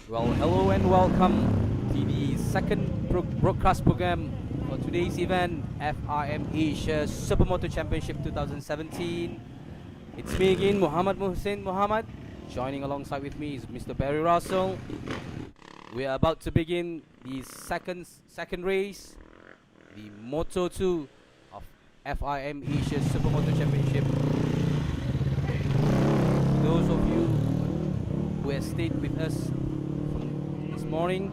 Well, hello and welcome to the second broadcast program for today's event, FIM Asia Supermoto Championship 2017. It's me again, Muhammad Muhsin Muhammad. Joining alongside with me is Mr. Barry Russell. We are about to begin the second race, the Moto 2 of FIM Asia Supermoto Championship. Those of you who have stayed with us from this morning,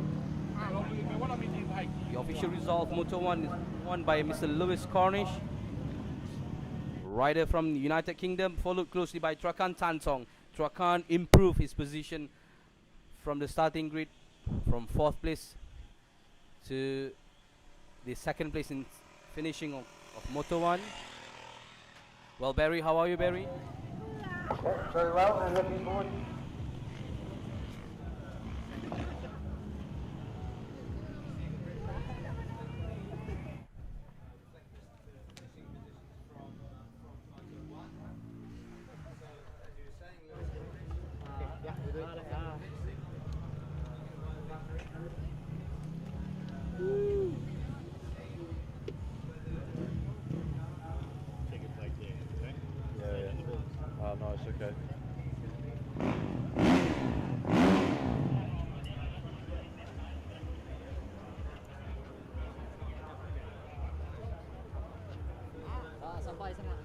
the official result of Moto 1 is won by Mr. Lewis Cornish, rider from the United Kingdom, followed closely by Trakan Tantong. Trakan improved his position from the starting grid from 4th place to the 2nd place in finishing of Moto 1. Well, Barry, how are you, Barry? Yes, very well, and looking forward. Oh, no, it's okay. Sampai sana.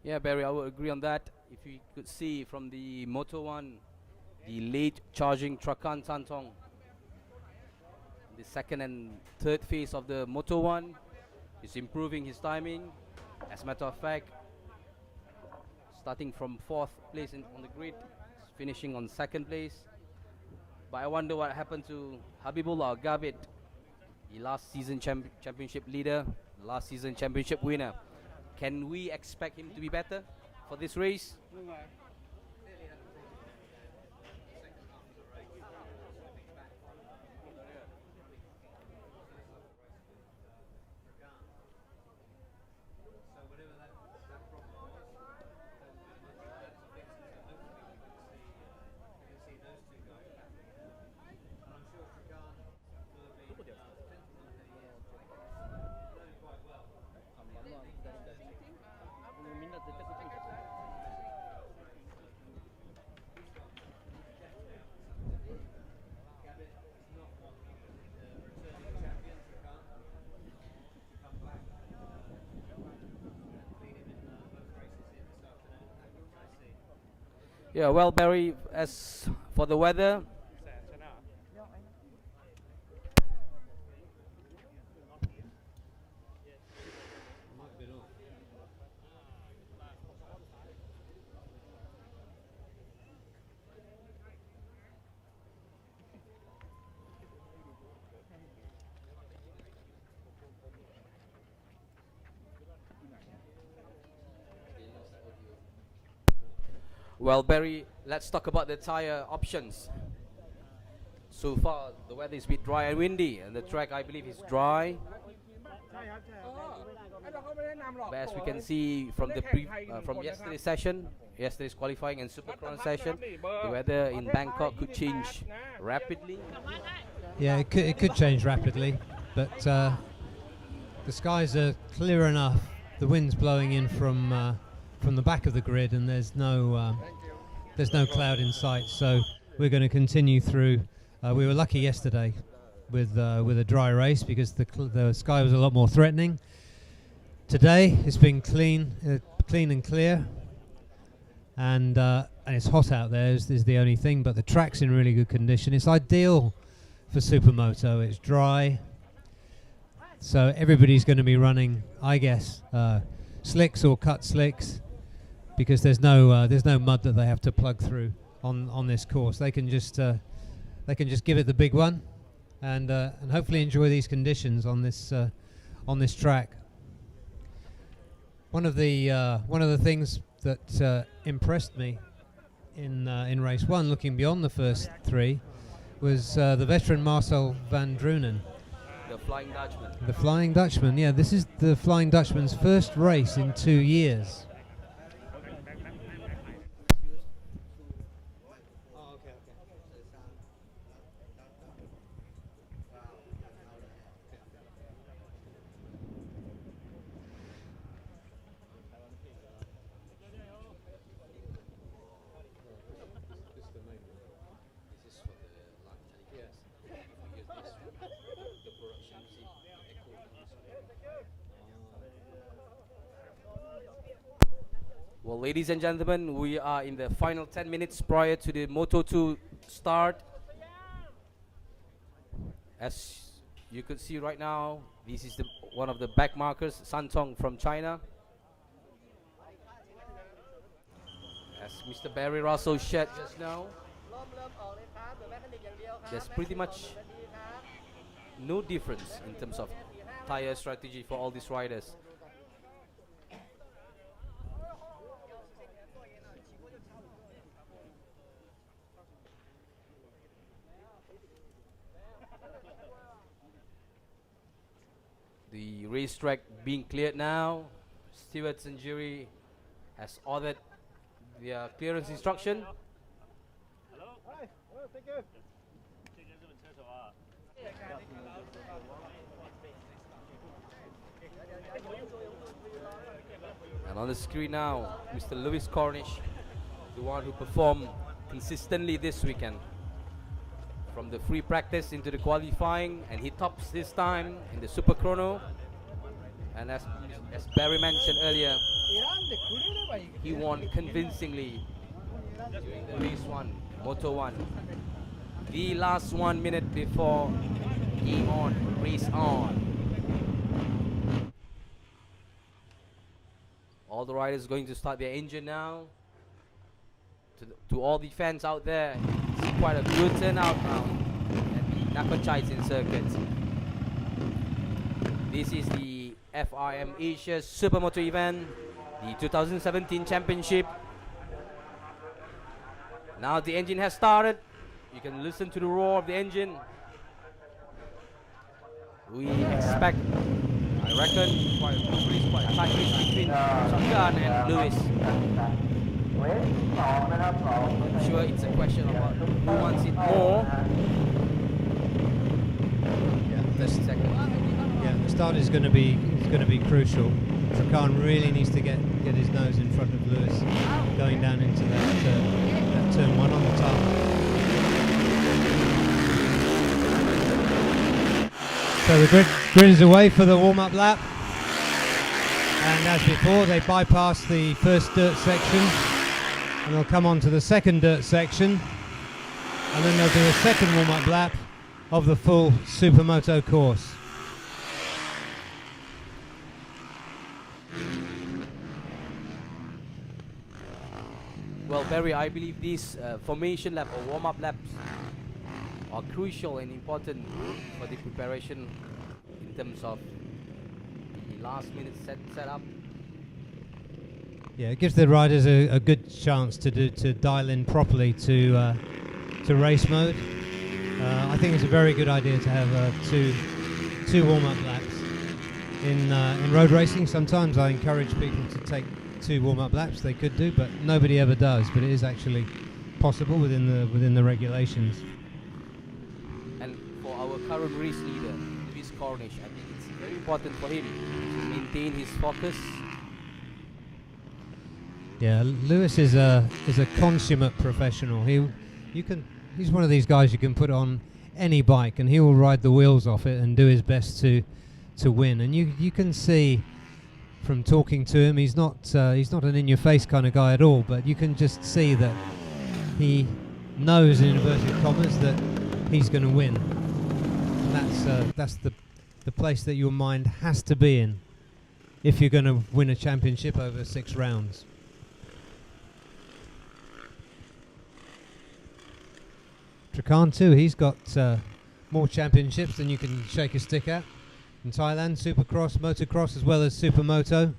Yeah, Barry, I would agree on that. If you could see from the Moto 1, the late charging Trakan Tantong, the 2nd and 3rd phase of the Moto 1, is improving his timing. As a matter of fact, starting from 4th place on the grid, finishing on 2nd place. But I wonder what happened to Habibullah Gabit, the last season championship leader, the last season championship winner. Can we expect him to be better for this race? Yeah, well, Barry, as for the weather, well, Barry, let's talk about the tire options. So far, the weather is a bit dry and windy, and the track, I believe, is dry. But as we can see from the from yesterday's session, yesterday's qualifying and Supercross session, the weather in Bangkok could change rapidly. Yeah, it could change rapidly, but the skies are clear enough. The wind's blowing in from the back of the grid, and there's no cloud in sight. So we're going to continue through. We were lucky yesterday with a dry race because the sky was a lot more threatening. Today it's been clean and clear, and it's hot out there. Is the only thing, but the track's in really good condition. It's ideal for Supermoto. It's dry, so everybody's going to be running, I guess, slicks or cut slicks, because there's no mud that they have to plug through on this course. They can just give it the big one and hopefully enjoy these conditions on this track. One of the things that impressed me in race 1, looking beyond the first 3, was the veteran Marcel van Drunen. The Flying Dutchman. The Flying Dutchman, yeah. This is the Flying Dutchman's first race in 2 years. Well, ladies and gentlemen, we are in the final 10 minutes prior to the Moto 2 start. As you could see right now, this is one of the back markers, Santong from China. As Mr. Barry Russell shared just now, there's pretty much no difference in terms of tire strategy for all these riders. The racetrack being cleared now. Stewards and jury has ordered their clearance instruction. And on the screen now, Mr. Lewis Cornish, the one who performed consistently this weekend. From the free practice into the qualifying, and he tops this time in the Super Chrono. And as Barry mentioned earlier, he won convincingly during the race 1, Moto 1. The last 1 minute before game on, race on. All the riders going to start their engine now. To all the fans out there, it's quite a good turnout now at the Nakachaitin circuit. This is the FIM Asia Supermoto event, the 2017 championship. Now the engine has started. You can listen to the roar of the engine. We expect, I reckon, quite a tight race between Shotgun and Lewis. I'm sure it's a question about who wants it more. The start is going to be crucial. Trakan really needs to get his nose in front of Lewis, going down into that turn 1 on the tarmac. So the grid is away for the warm-up lap, and as before, they bypass the first dirt section. And they'll come on to the second dirt section, and then they'll do a second warm-up lap of the full Supermoto course. Well, Barry, I believe these formation lap or warm-up laps are crucial and important for the preparation in terms of the last-minute setup. Yeah, it gives the riders a good chance to dial in properly to race mode. I think it's a very good idea to have two warm-up laps in road racing. Sometimes I encourage people to take 2 warm-up laps. They could do, but nobody ever does. But it is actually possible within the regulations. And for our current race leader, Lewis Cornish, I think it's very important for him to maintain his focus. Yeah, Lewis is a consummate professional. He's one of these guys you can put on any bike and he will ride the wheels off it and do his best to win. And you can see from talking to him, he's not an in-your-face kind of guy at all. But you can just see that he knows, in inverted commas, that he's going to win. And that's the place that your mind has to be in if you're going to win a championship over 6 rounds. Trakan too, he's got more championships than you can shake a stick at. In Thailand, Supercross, Motocross, as well as Supermoto.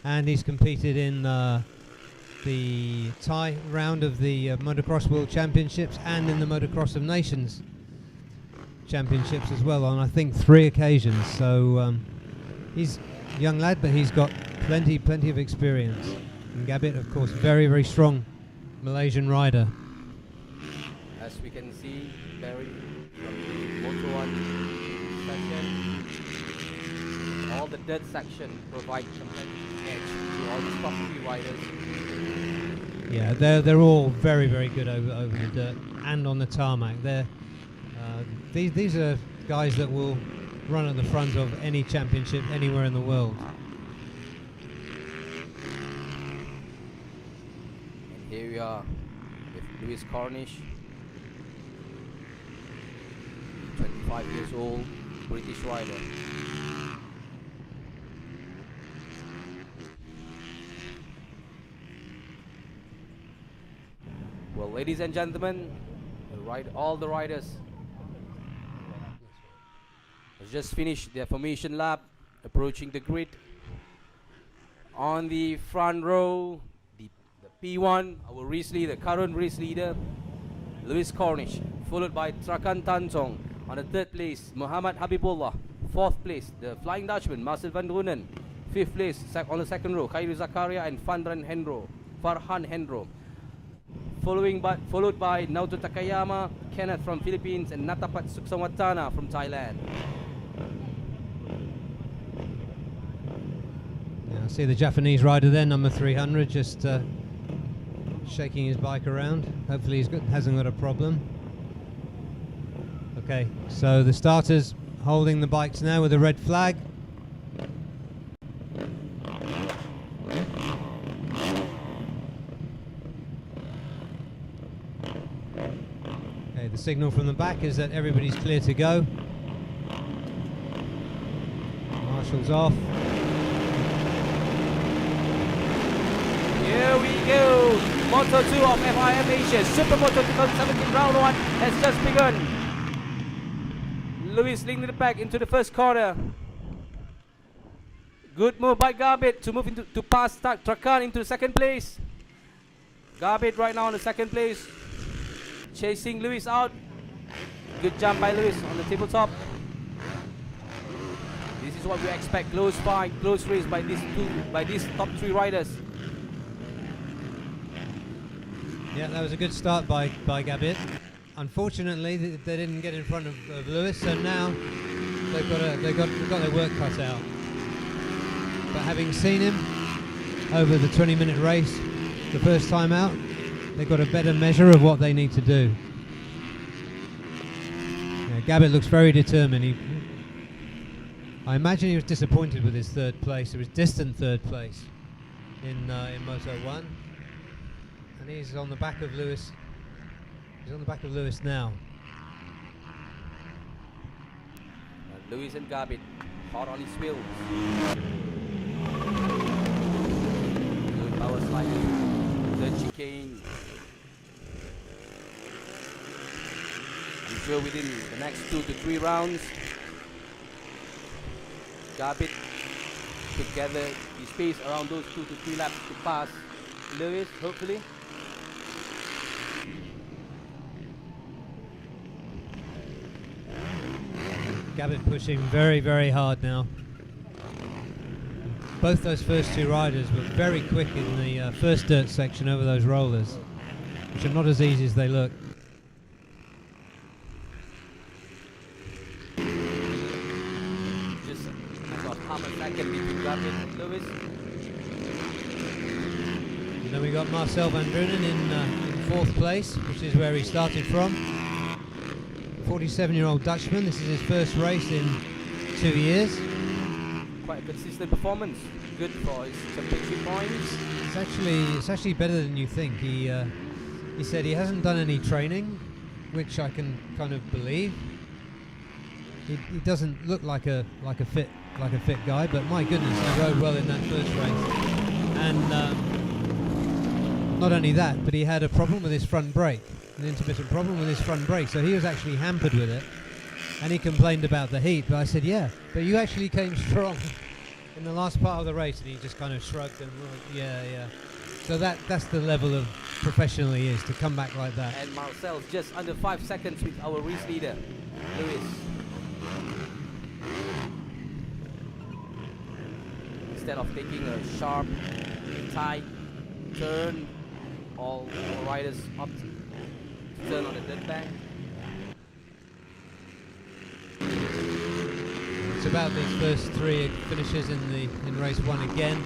And he's competed in the Thai round of the Motocross World Championships and in the Motocross of Nations Championships as well on, I think, 3 occasions. So he's a young lad, but he's got plenty of experience. And Gabit, of course, very, very strong Malaysian rider. As we can see, Barry from the Moto 1 section, all the dirt section provide competitive edge to all these top 3 riders. Yeah, they're all very, very good over the dirt and on the tarmac. These are guys that will run at the front of any championship anywhere in the world. And here we are with Lewis Cornish, 25 years old, British rider. Well, ladies and gentlemen, all the riders have just finished their formation lap, approaching the grid. On the front row, the P1, our race leader, current race leader, Lewis Cornish, followed by Trakan Tantong. On the 3rd place, Muhammad Habibullah. 4th place, the Flying Dutchman, Marcel van Drunen. 5th place, on the 2nd row, Khairu Zakaria and Farhan Hendro. Followed by Naoto Takayama, Kenneth from Philippines, and Natapat Suksawatana from Thailand. Yeah, I see the Japanese rider there, number 300, just shaking his bike around. Hopefully hasn't got a problem. Okay, so the starters holding the bikes now with a red flag. Okay, the signal from the back is that everybody's clear to go. Marshall's off. Here we go! Moto 2 of FIM Asia, Supermoto 2017 round 1 has just begun. Lewis leading the pack into the first corner. Good move by Garbett to move to pass Trakan into second place. Garbett right now on the second place, chasing Lewis out. Good jump by Lewis on the tabletop. This is what we expect: close fight, close race by these top 3 riders. Yeah, that was a good start by Gabit. Unfortunately, they didn't get in front of Lewis, so now they've got their work cut out. But having seen him over the 20-minute race the first time out, they've got a better measure of what they need to do. Yeah, Gabit looks very determined. I imagine he was disappointed with his 3rd place. It was distant 3rd place in Moto 1. And he's on the back of Lewis. He's on the back of Lewis now. Lewis and Garbett hot on his wheels. Good power slide. The chicane. I'm sure within the next 2 to 3 rounds, Garbett to gather the space around those 2 to 3 laps to pass Lewis, hopefully. Gabit pushing very, very hard now. Both those first 2 riders were very quick in the first dirt section over those rollers, which are not as easy as they look. Just about half a second between Garbett and Lewis. And then we got Marcel van Drunen in 4th place, which is where he started from. 47-year-old Dutchman. This is his first race in 2 years. Quite a consistent performance. Good for his championship points. It's actually better than you think. He said he hasn't done any training, which I can kind of believe. He doesn't look like a fit guy, but my goodness, he rode well in that first race. And not only that, but he had a problem with his front brake. An intermittent problem with his front brake, so he was actually hampered with it. and he complained about the heat. But I said, yeah, but you actually came strong in the last part of the race, and he just kind of shrugged and yeah. So that's the level of professional he is, to come back like that. And Marcel's just under 5 seconds with our race leader, Lewis. Instead of taking a sharp, tight turn, all riders opt to turn on the dirt bank. It's about these first three finishes in race one again.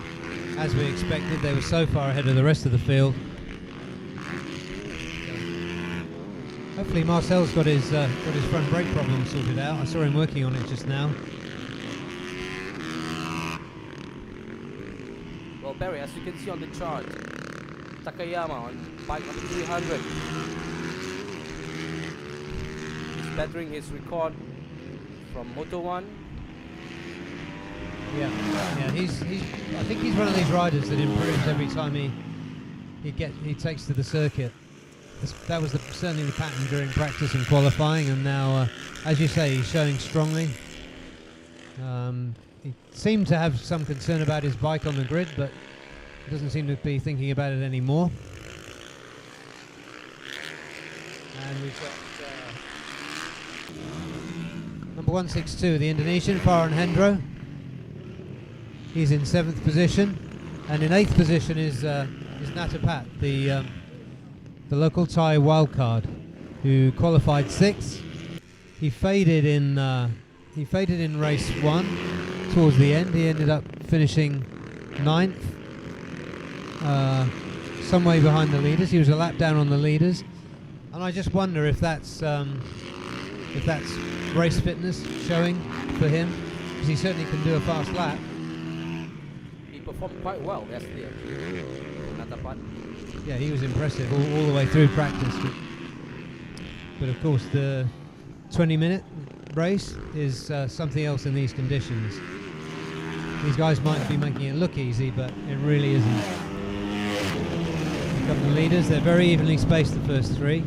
As we expected, they were so far ahead of the rest of the field. Hopefully Marcel's got his front brake problem sorted out. I saw him working on it just now. Well, Barry, as you can see on the chart, Takayama on bike number 300 is bettering his record from Moto 1. Yeah. He's. I think he's one of these riders that improves every time he takes to the circuit. That was certainly the pattern during practice and qualifying, and now, as you say, he's showing strongly. He seemed to have some concern about his bike on the grid, but he doesn't seem to be thinking about it anymore. And we've got number 162, the Indonesian, Farhan Hendro. He's in 7th position, and in 8th position is Natapat, the local Thai wildcard, who qualified 6th. He faded in race 1 towards the end. He ended up finishing 9th, some way behind the leaders. He was a lap down on the leaders, and I just wonder if that's race fitness showing for him, because he certainly can do a fast lap. Performed quite well yesterday. Yeah, he was impressive all the way through practice. But of course, the 20-minute race is something else in these conditions. These guys might be making it look easy, but it really isn't. You've got the leaders, they're very evenly spaced, the first three.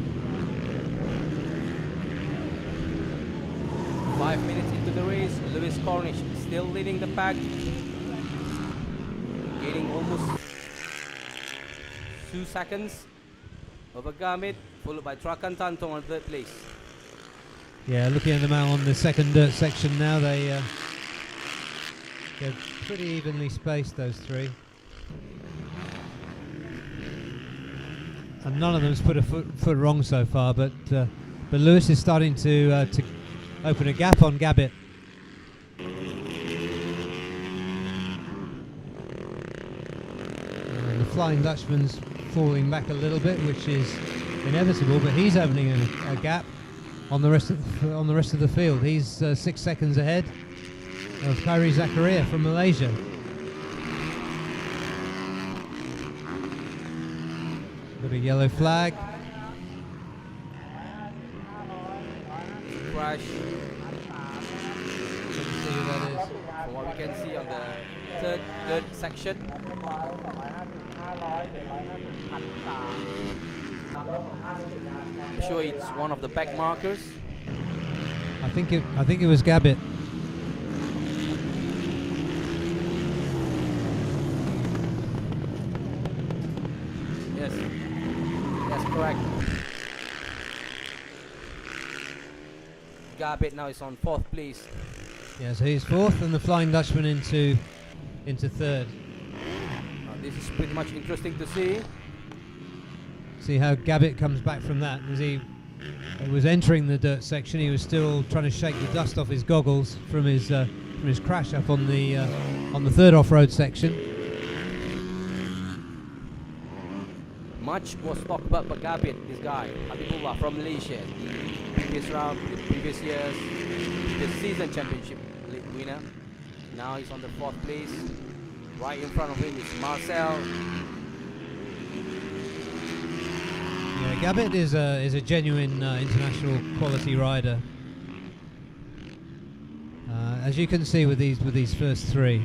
5 minutes into the race, Lewis Cornish still leading the pack. Gaining almost 2 seconds over Gamit, followed by Trakan Tantong on 3rd place. Yeah, looking at them out on the second dirt section now, they're pretty evenly spaced, those three. And none of them's put a foot wrong so far, but Lewis is starting to open a gap on Gabbett. Flying Dutchman's falling back a little bit, which is inevitable, but he's opening a gap on the rest of the field. He's 6 seconds ahead of Khairi Zakaria from Malaysia. Got a yellow flag. Crash. Let's see who that is. From what we can see on the third section. I'm sure it's one of the back markers. I think it was Gabbett. Yes, that's correct. Gabbett now is on 4th place. Yeah, so he's 4th, and the Flying Dutchman into 3rd. This is pretty much interesting to see. See how Gabbett comes back from that. As he was entering the dirt section, he was still trying to shake the dust off his goggles from his crash up on the 3rd off-road section. Much was talked about by Gabbett, this guy, Habibullah from Malaysia, the previous round, the previous years, the season championship winner. Now he's on the 4th place. Right in front of him is Marcel. Yeah, Gabbett is a genuine international quality rider. As you can see with these first three,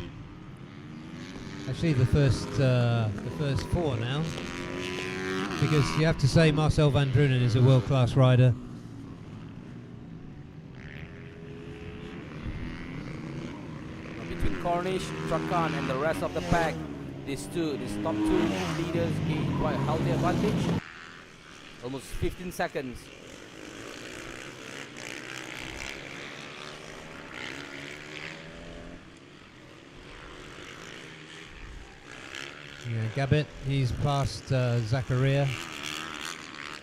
actually the first 4 now, because you have to say Marcel van Drunen is a world-class rider. Cornish, Trakan, and the rest of the pack, these top two leaders gain quite a healthy advantage. Almost 15 seconds. Yeah, Gabbett, he's passed Zakaria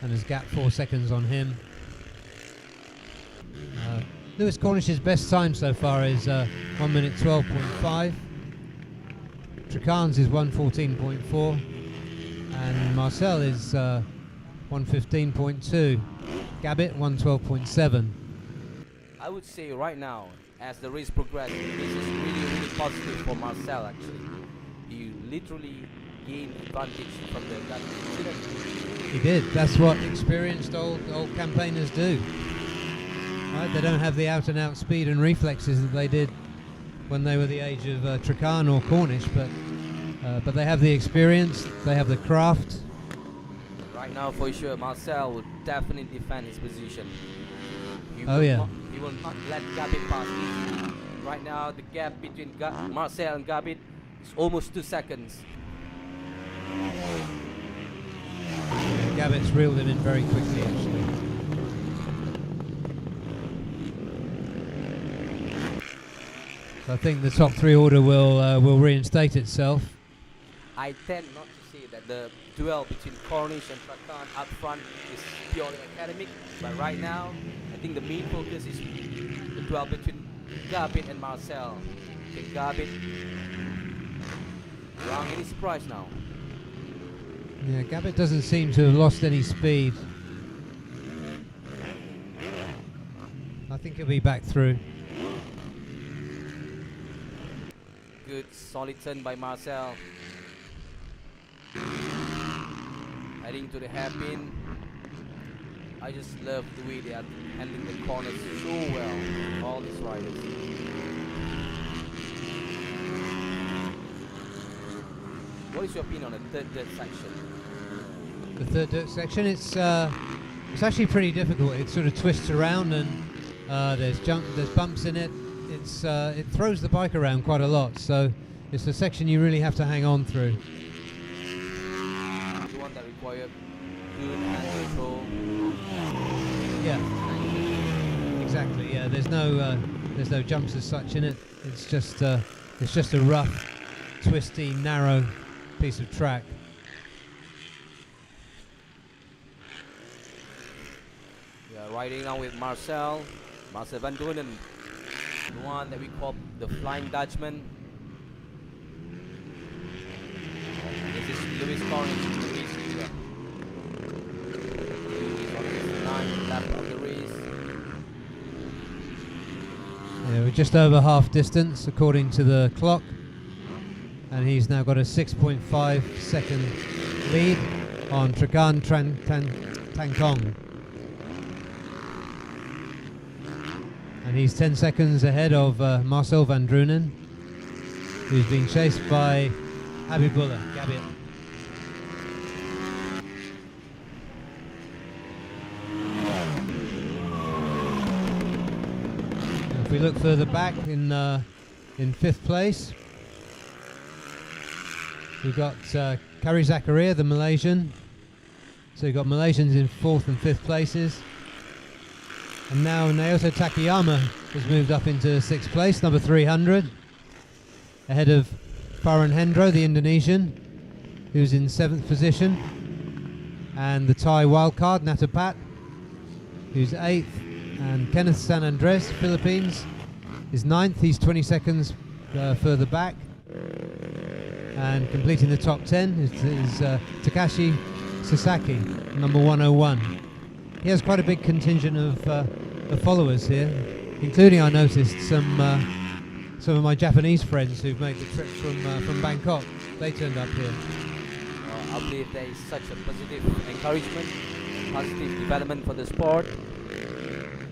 and has gapped 4 seconds on him. Lewis Cornish's best time so far is 1 minute 12.5. Trakan's is 1:14.4, and Marcel is 1:15.2. Gabbett 1:12.7. I would say right now, as the race progresses, this is really positive for Marcel actually. He literally gained advantage from the gut incident. He did. That's what experienced old campaigners do. Right? They don't have the out-and-out speed and reflexes that they did when they were the age of Trakan or Cornish, but they have the experience, they have the craft. Right now, for sure, Marcel will definitely defend his position. He Oh will yeah. not, he will not let Gabbett pass easily. Right now, the gap between Marcel and Gabbett is almost 2 seconds. Gabbett's reeled him in very quickly, actually. So I think the top three order will reinstate itself. I tend not to say that the duel between Cornish and Trakan up front is purely academic, but right now, I think the main focus is the duel between Gabbett and Marcel. Can Gabbett round any surprise now? Yeah, Gabbett doesn't seem to have lost any speed. I think he'll be back through. Good solid turn by Marcel. Heading to the hairpin. I just love the way they are handling the corners so well, all these riders. What is your opinion on the third dirt section? The third dirt section, it's actually pretty difficult. It sort of twists around and there's bumps in it. It throws the bike around quite a lot, so it's a section you really have to hang on through. The one that require good hand control. Yeah, exactly. Yeah, there's no jumps as such in it. It's just a rough, twisty, narrow piece of track. We are riding now with Marcel van Doenen, the one that we call the Flying Dutchman. This is Lewis Cornish, the race leader. He's on his 9th lap of the race. Yeah, we're just over half distance according to the clock, and he's now got a 6.5 second lead on Trakan Tangkong. And he's 10 seconds ahead of Marcel van Drunen, who's being chased by Habibullah Gabbett. If we look further back in 5th place, we've got Kari Zakaria, the Malaysian. So we've got Malaysians in 4th and 5th places. And now Naoto Takayama has moved up into 6th place, number 300, ahead of Farhan Hendro, the Indonesian, who's in 7th position, and the Thai wildcard, Natapat, who's 8th, and Kenneth San Andres, Philippines, is 9th. He's 20 seconds further back. And completing the top 10 is Takashi Sasaki, number 101. He has quite a big contingent of followers here, including, I noticed, some of my Japanese friends who've made the trip from Bangkok. They turned up here. I believe there is such a positive encouragement, positive development for the sport.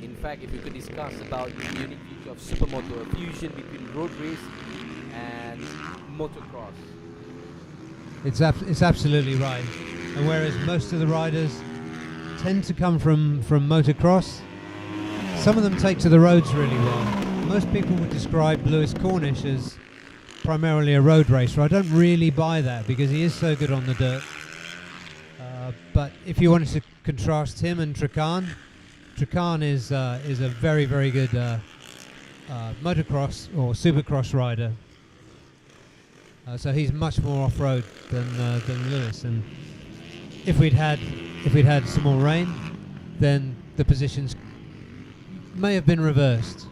In fact, if we could discuss about the unique feature of Supermoto, a fusion between road race and motocross. It's absolutely right. And whereas most of the riders tend to come from motocross, some of them take to the roads really well. Most people would describe Lewis Cornish as primarily a road racer. I don't really buy that because he is so good on the dirt. But if you wanted to contrast him and Trakan is a very, very good motocross or supercross rider. So he's much more off-road than Lewis. And if we'd had some more rain, then the positions may have been reversed.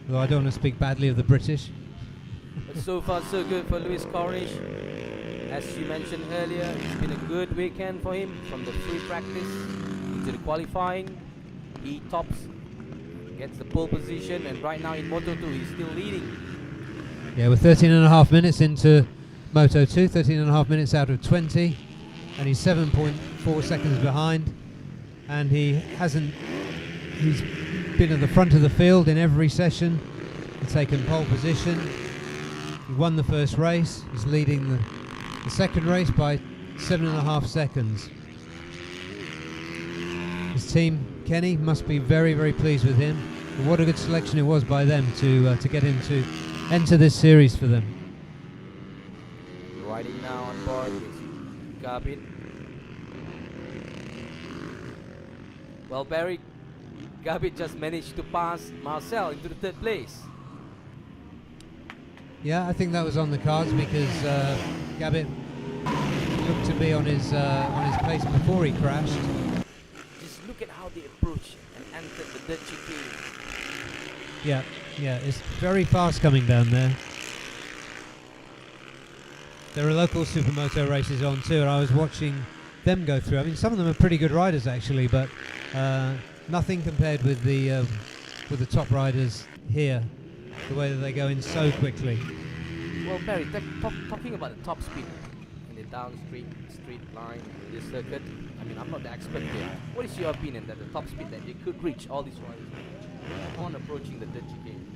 Though I don't want to speak badly of the British. But so far so good for Lewis Cornish. As you mentioned earlier, it's been a good weekend for him from the free practice into the qualifying. He tops, gets the pole position, and right now in Moto 2 he's still leading. Yeah, we're 13.5 minutes into Moto 2, 13.5 minutes out of 20, and he's 7.4 seconds behind. And he's been at the front of the field in every session. He's taken pole position. He won the first race. He's leading the second race by 7.5 seconds. His team, Kenny, must be very, very pleased with him. But what a good selection it was by them to get him to enter this series for them. Riding now on board is Garbit. Well, Barry, Garbit just managed to pass Marcel into the third place. Yeah, I think that was on the cards because Garbit looked to be on his pace before he crashed. Just look at how they approached and entered the dirt chicane. Yeah, it's very fast coming down there. There are local Supermoto races on too, and I was watching them go through. I mean, some of them are pretty good riders actually, but nothing compared with the top riders here. The way that they go in so quickly. Well, Barry, talking about the top speed in the downstream street line in this circuit, I mean, I'm not the expert here. What is your opinion that the top speed that they could reach all these riders on approaching the dirt chicane?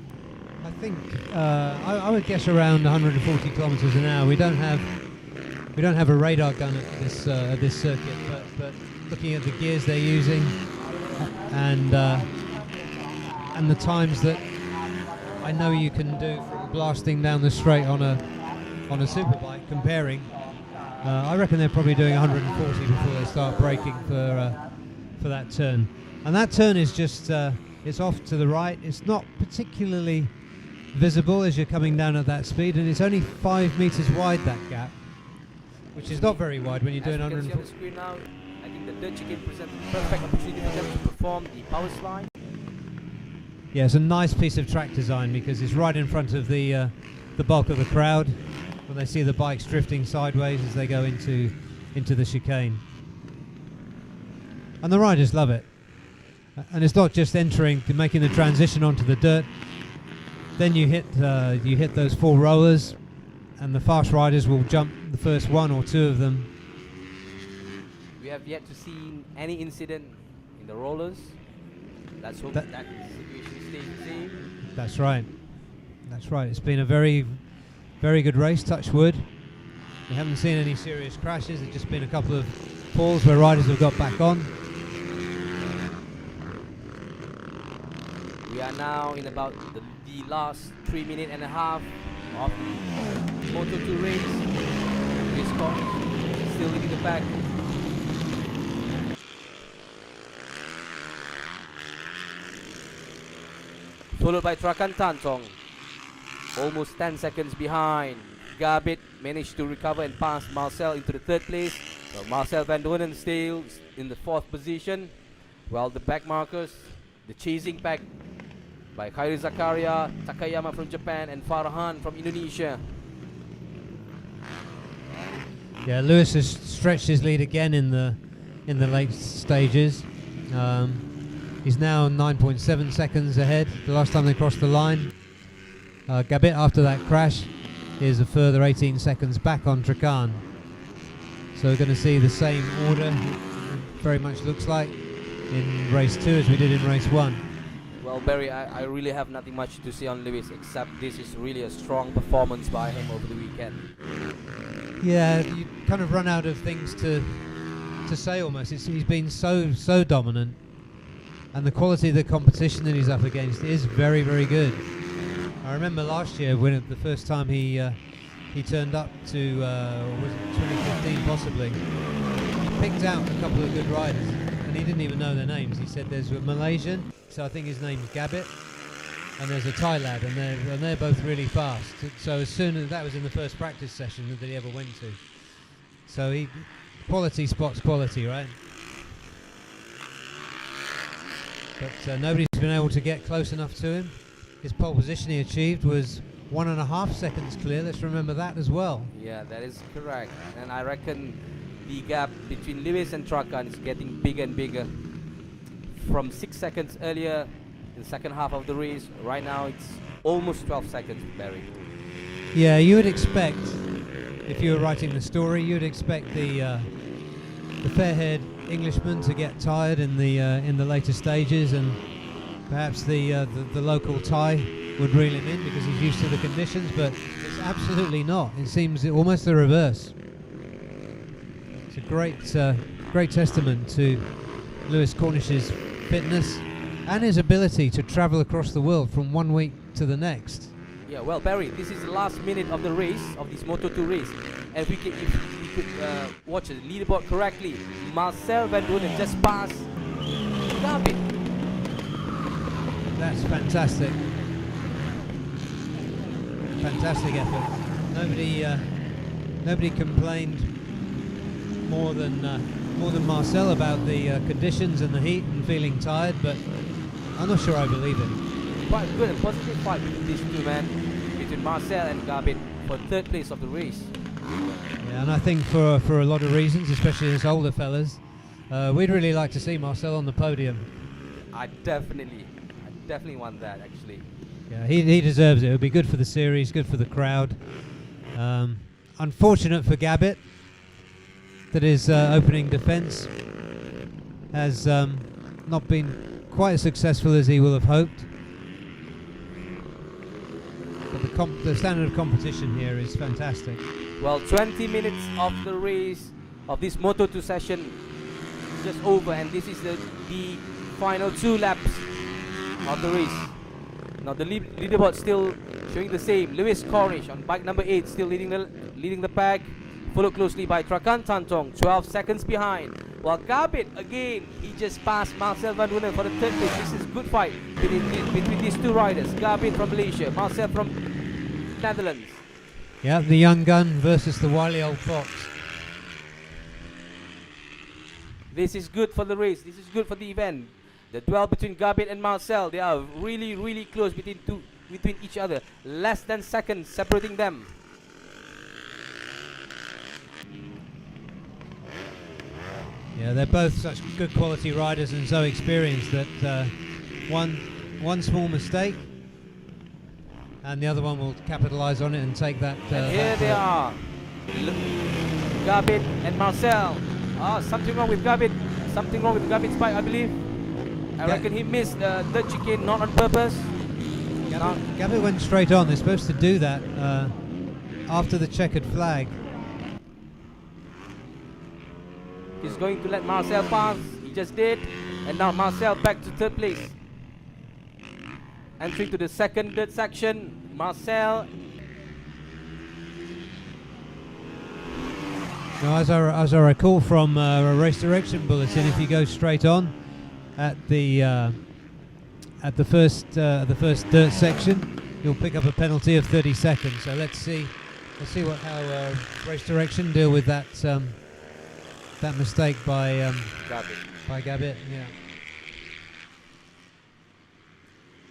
I think I would guess around 140 kilometers an hour. We don't have a radar gun at this circuit, but looking at the gears they're using and the times that I know you can do from blasting down the straight on a superbike, comparing, I reckon they're probably doing 140 before they start braking for that turn. And that turn is just it's off to the right. It's not particularly visible as you're coming down at that speed, and it's only 5 meters wide, that gap, which is not very wide when you're doing 140. On the screen now, I think the dirt chicane presents a perfect opportunity for them to perform the power slide. Yeah, it's a nice piece of track design because it's right in front of the bulk of the crowd when they see the bikes drifting sideways as they go into the chicane. And the riders love it. And it's not just making the transition onto the dirt. Then you hit those 4 rollers, and the fast riders will jump the first 1 or 2 of them. We have yet to see any incident in the rollers. Let's hope that situation stays the same. That's right. It's been a very, very good race, touch wood. We haven't seen any serious crashes. There's just been a couple of falls where riders have got back on. We are now in about the last 3.5 minutes of the Moto 2 race. Chris Cornish still leading the pack. Followed by Trakan Tantong, almost 10 seconds behind. Garbit managed to recover and pass Marcel into the third place. So Marcel van Doornen still in the 4th position, while the back markers, the chasing pack by Khairi Zakaria, Takayama from Japan, and Farhan from Indonesia. Yeah, Lewis has stretched his lead again in the late stages. He's now 9.7 seconds ahead the last time they crossed the line. Garbit, after that crash, is a further 18 seconds back on Trakan. So we're going to see the same order, very much looks like, in race 2 as we did in race 1. Well, Barry, I really have nothing much to say on Lewis, except this is really a strong performance by him over the weekend. Yeah, you kind of run out of things to say almost. He's been so dominant, and the quality of the competition that he's up against is very, very good. I remember last year when the first time he turned up to was it 2015 possibly. He picked out a couple of good riders, and he didn't even know their names. He said there's a Malaysian, so I think his name's Gabit, and there's a Thai lad, and they're both really fast. So as soon as that was in the first practice session that he ever went to. So quality spots quality, right? But nobody's been able to get close enough to him. His pole position he achieved was 1.5 seconds clear. Let's remember that as well. Yeah, that is correct. And I reckon the gap between Lewis and Trakan is getting bigger and bigger. From 6 seconds earlier in the second half of the race, right now it's almost 12 seconds, Barry. Yeah, you would expect, if you were writing the story, you'd expect the fair-haired Englishman to get tired in the later stages, and perhaps the local Thai would reel him in because he's used to the conditions, but it's absolutely not. It seems almost the reverse. It's a great testament to Lewis Cornish's fitness and his ability to travel across the world from one week to the next. Yeah, well, Barry, this is the last minute of the race, of this Moto 2 race. And if we could watch the leaderboard correctly, Marcel Van Doornen just passed Gabit. That's fantastic. Fantastic effort. Nobody complained more than Marcel about the conditions and the heat and feeling tired, but I'm not sure I believe it. Quite good and positive fight between these two men, between Marcel and Gabit for third place of the race. Yeah, and I think for a lot of reasons, especially as older fellas, we'd really like to see Marcel on the podium. I definitely want that, actually. Yeah, he deserves it. It would be good for the series, good for the crowd. Unfortunate for Gabit that his opening defence has not been quite as successful as he will have hoped. But the standard of competition here is fantastic. Well, 20 minutes of the race, of this Moto 2 session, just over, and this is the final 2 laps of the race. Now the leaderboard still showing the same. Lewis Cornish on bike number 8 still leading the pack, followed closely by Trakan Tantong, 12 seconds behind. While Gabit, again, he just passed Marcel Van Doornen for the third place. This is a good fight between these two riders. Gabit from Malaysia, Marcel from Netherlands. Yeah, the young gun versus the wily old fox. This is good for the race. This is good for the event. The duel between Gabit and Marcel, they are really close between each other. Less than seconds separating them. Yeah, they're both such good quality riders and so experienced that one small mistake and the other one will capitalise on it and take that. And here they are, Gabit and Marcel. Something wrong with Gabit. Something wrong with Gabit's bike, I believe. I reckon he missed the third chicane, not on purpose. Gabit went straight on. They're supposed to do that after the checkered flag. He's going to let Marcel pass. He just did. And now Marcel back to third place. Entering to the third section. Marcel. Now, as I recall from a race direction bulletin, if you go straight on at the first dirt section, you'll pick up a penalty of 30 seconds. So let's see how race direction deal with that mistake by Gabit. Yeah.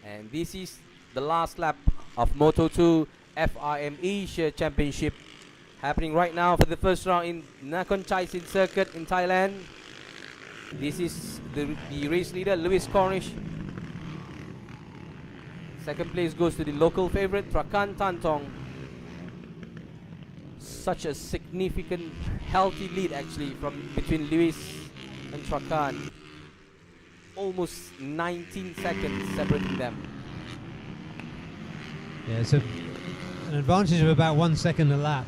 And this is the last lap of Moto 2 FIM Asia Championship, happening right now for the first round in Nakhon Chai Sin Circuit in Thailand. This is the race leader, Lewis Cornish. Second place goes to the local favorite, Trakan Tantong. Such a significant, healthy lead actually from between Lewis and Trakan. Almost 19 seconds separating them. Yeah, it's an advantage of about 1 second a lap.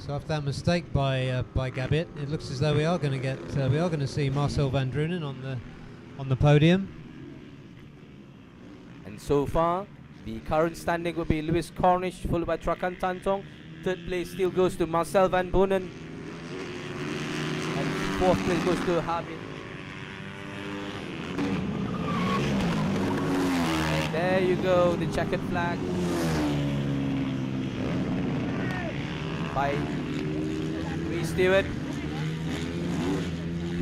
So after that mistake by Gabit, it looks as though we are going to see Marcel van Drunen on the podium. And so far, the current standing will be Lewis Cornish, followed by Trakan Tantong. Third place still goes to Marcel van Drunen. And fourth place goes to Habit. And there you go, the checkered flag by race steward.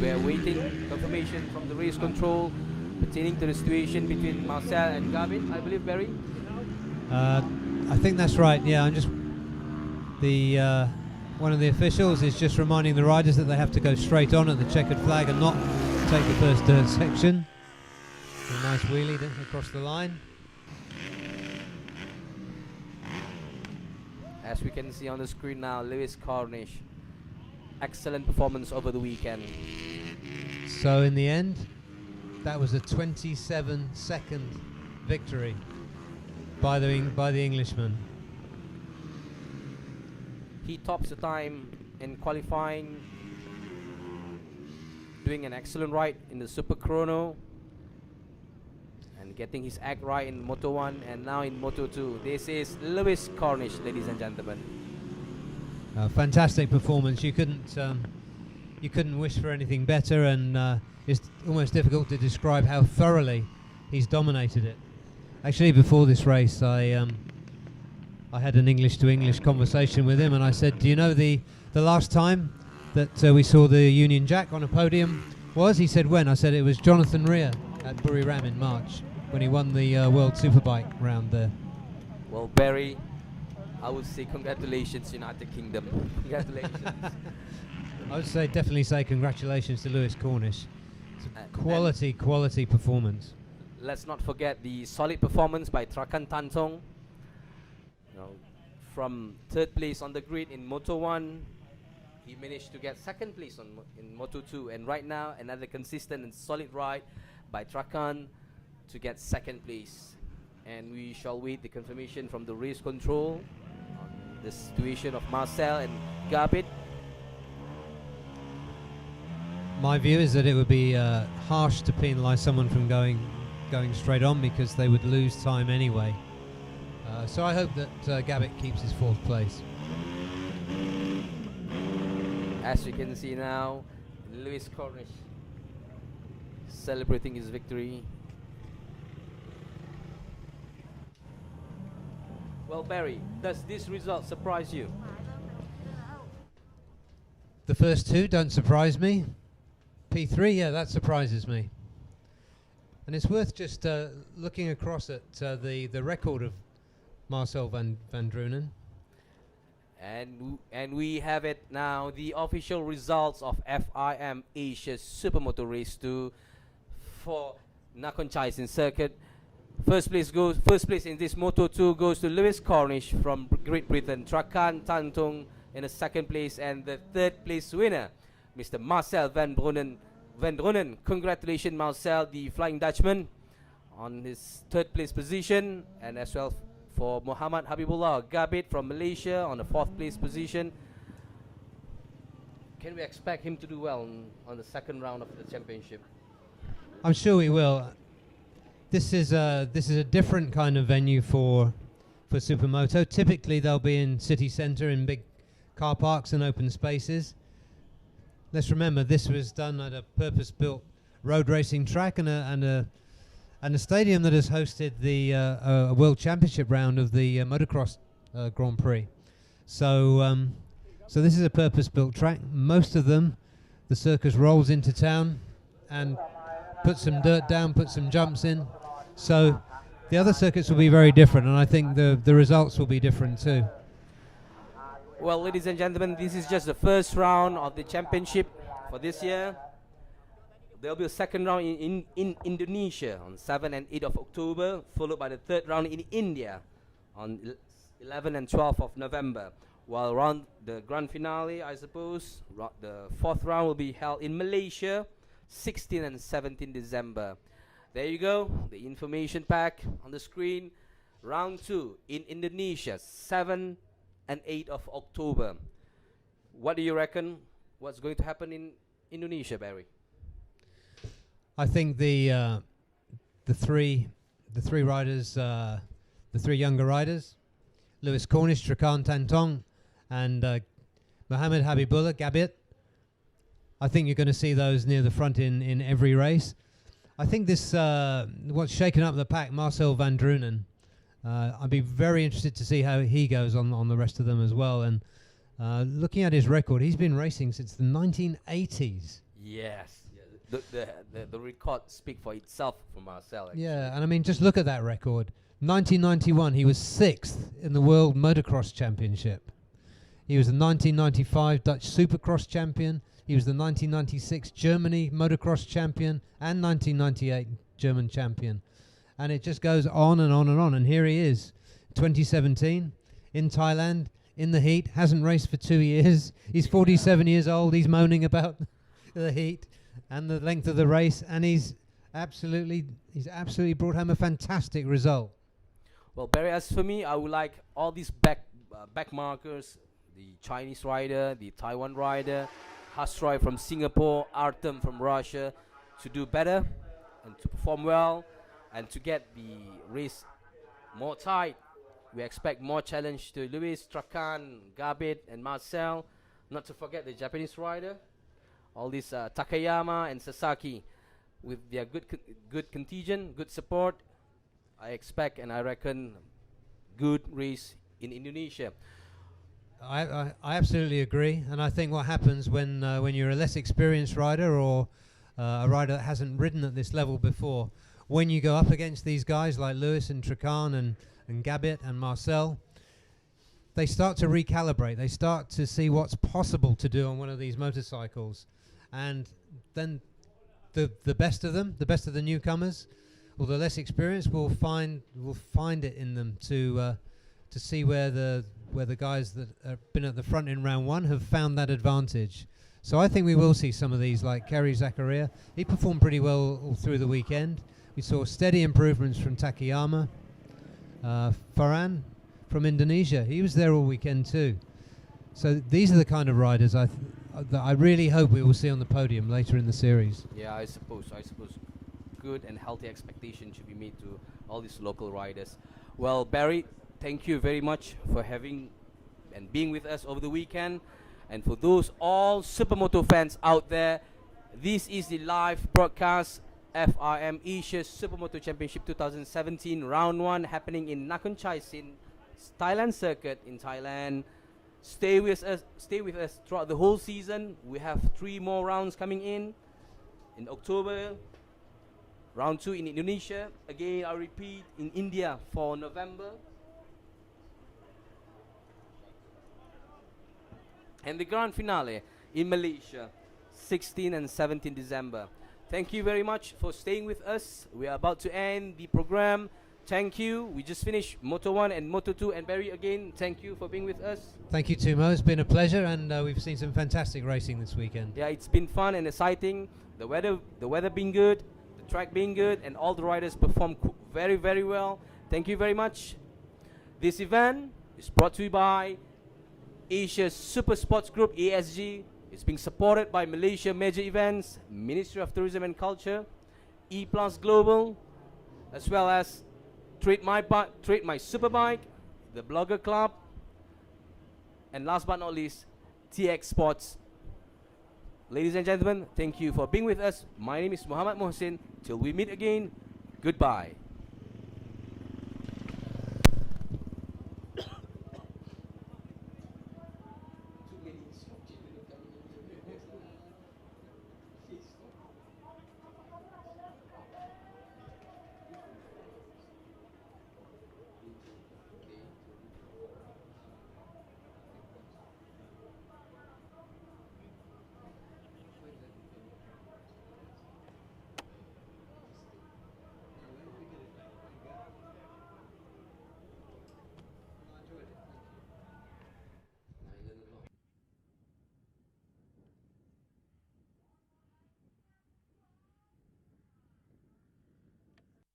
We are waiting confirmation from the race control pertaining to the situation between Marcel and Gavin, I believe, Barry. I think that's right. Yeah, I'm just one of the officials is just reminding the riders that they have to go straight on at the checkered flag and not take the first dirt section. A nice wheelie across the line. As we can see on the screen now, Lewis Cornish, excellent performance over the weekend. So in the end, that was a 27-second victory by the Englishman. He tops the time in qualifying, doing an excellent ride in the Super Chrono, and getting his act right in Moto 1 and now in Moto 2. This is Lewis Cornish, ladies and gentlemen. Fantastic performance. You couldn't wish for anything better, and it's almost difficult to describe how thoroughly he's dominated it. Actually, before this race, I had an English-to-English conversation with him, and I said, "Do you know the last time that we saw the Union Jack on a podium was?" He said, "When?" I said, "It was Jonathan Rea at Buriram in March when he won the World Superbike round there." Well, Barry, I would say congratulations, United Kingdom. Congratulations. I would definitely say congratulations to Lewis Cornish. It's a quality performance. Let's not forget the solid performance by Trakan Tantong. From third place on the grid in Moto 1, he managed to get second place in Moto 2, and right now another consistent and solid ride by Trakan to get second place. And we shall wait the confirmation from the race control on the situation of Marcel and Gabit. My view is that it would be harsh to penalise someone from going straight on, because they would lose time anyway. So I hope that Gabit keeps his fourth place. As you can see now, Lewis Cornish celebrating his victory. Well, Barry, does this result surprise you? The first two don't surprise me. P3, yeah, that surprises me. And it's worth just looking across at the record of Marcel van Drunen. And we have it now, the official results of FIM Asia's Supermoto Race 2 for Nakhon Chaisin circuit. First place in this Moto 2 goes to Lewis Cornish from Great Britain. Trakan Tantong in the second place, and the third place winner, Mr. Marcel van Drunen. Congratulations, Marcel, the Flying Dutchman, on his third place position, and as well for Muhammad Habibullah Gabit from Malaysia on the fourth place position. Can we expect him to do well on the second round of the championship? I'm sure we will. This is a different kind of venue for Supermoto. Typically, they'll be in city centre in big car parks and open spaces. Let's remember, this was done at a purpose-built road racing track and a stadium that has hosted the World Championship round of the motocross Grand Prix. So this is a purpose-built track. Most of them, the circus rolls into town and puts some dirt down, puts some jumps in. So the other circuits will be very different, and I think the results will be different too. Well, ladies and gentlemen, this is just the first round of the championship for this year. There will be a second round in Indonesia on 7 and 8 of October, followed by the third round in India on 11 and 12 of November. While around the grand finale, I suppose, the fourth round will be held in Malaysia, 16 and 17 December. There you go, the information pack on the screen. Round 2 in Indonesia, 7 and 8 of October. What do you reckon? What's going to happen in Indonesia, Barry? I think the three riders, the three younger riders, Lewis Cornish, Trakan Tantong, and Mohammed Habibullah Gabit. I think you're going to see those near the front in every race. I think this what's shaken up the pack, Marcel van Drunen. I'd be very interested to see how he goes on the rest of them as well. And looking at his record, he's been racing since the 1980s. Yes. The record speak for itself for Marcel. Actually. Yeah, and I mean, just look at that record. 1991, he was 6th in the World Motocross Championship. He was the 1995 Dutch Supercross champion. He was the 1996 Germany Motocross champion and 1998 German champion. And it just goes on and on and on. And here he is, 2017, in Thailand, in the heat, hasn't raced for 2 years. He's 47 years old. He's moaning about the heat and the length of the race. And he's absolutely brought home a fantastic result. Well, Barry, as for me, I would like all these back markers, the Chinese rider, the Taiwan rider, Hasroy from Singapore, Artem from Russia, to do better and to perform well and to get the race more tight. We expect more challenge to Luis, Trakan, Gabit and Marcel. Not to forget the Japanese rider, all these Takayama and Sasaki with their good contingent, good support. I expect and I reckon good race in Indonesia. I absolutely agree, and I think what happens when you're a less experienced rider or a rider that hasn't ridden at this level before, when you go up against these guys like Lewis and Trakan and Gabit and Marcel, they start to recalibrate. They start to see what's possible to do on one of these motorcycles, and then the best of them, the best of the newcomers, or the less experienced, will find it in them to see where the guys that have been at the front in round one have found that advantage. So I think we will see some of these, like Kerry Zakaria. He performed pretty well all through the weekend. We saw steady improvements from Takayama. Farhan from Indonesia, he was there all weekend too. So these are the kind of riders that I really hope we will see on the podium later in the series. Yeah, I suppose good and healthy expectation should be made to all these local riders. Well, Barry, thank you very much for having and being with us over the weekend. And for those all Supermoto fans out there, this is the live broadcast FIM Asia Supermoto Championship 2017 Round 1 happening in Nakhon Chai Sin Thailand circuit in Thailand. Stay with us throughout the whole season. We have 3 more rounds coming in October. Round 2 in Indonesia. Again, I repeat, in India for November. And the grand finale in Malaysia, 16 and 17 December. Thank you very much for staying with us. We are about to end the program. Thank you. We just finished Moto 1 and Moto 2. And Barry, again, thank you for being with us. Thank you too, Mo. It's been a pleasure, and we've seen some fantastic racing this weekend. Yeah, it's been fun and exciting. The weather being good, the track being good, and all the riders perform very, very well. Thank you very much. This event is brought to you by Asia's Super Sports Group, ASG. It's being supported by Malaysia Major Events, Ministry of Tourism and Culture, E Plus Global, as well as Trade My Superbike, the Blogger Club, and last but not least, TX Sports. Ladies and gentlemen, thank you for being with us. My name is Muhammad Mohsin. Till we meet again, goodbye.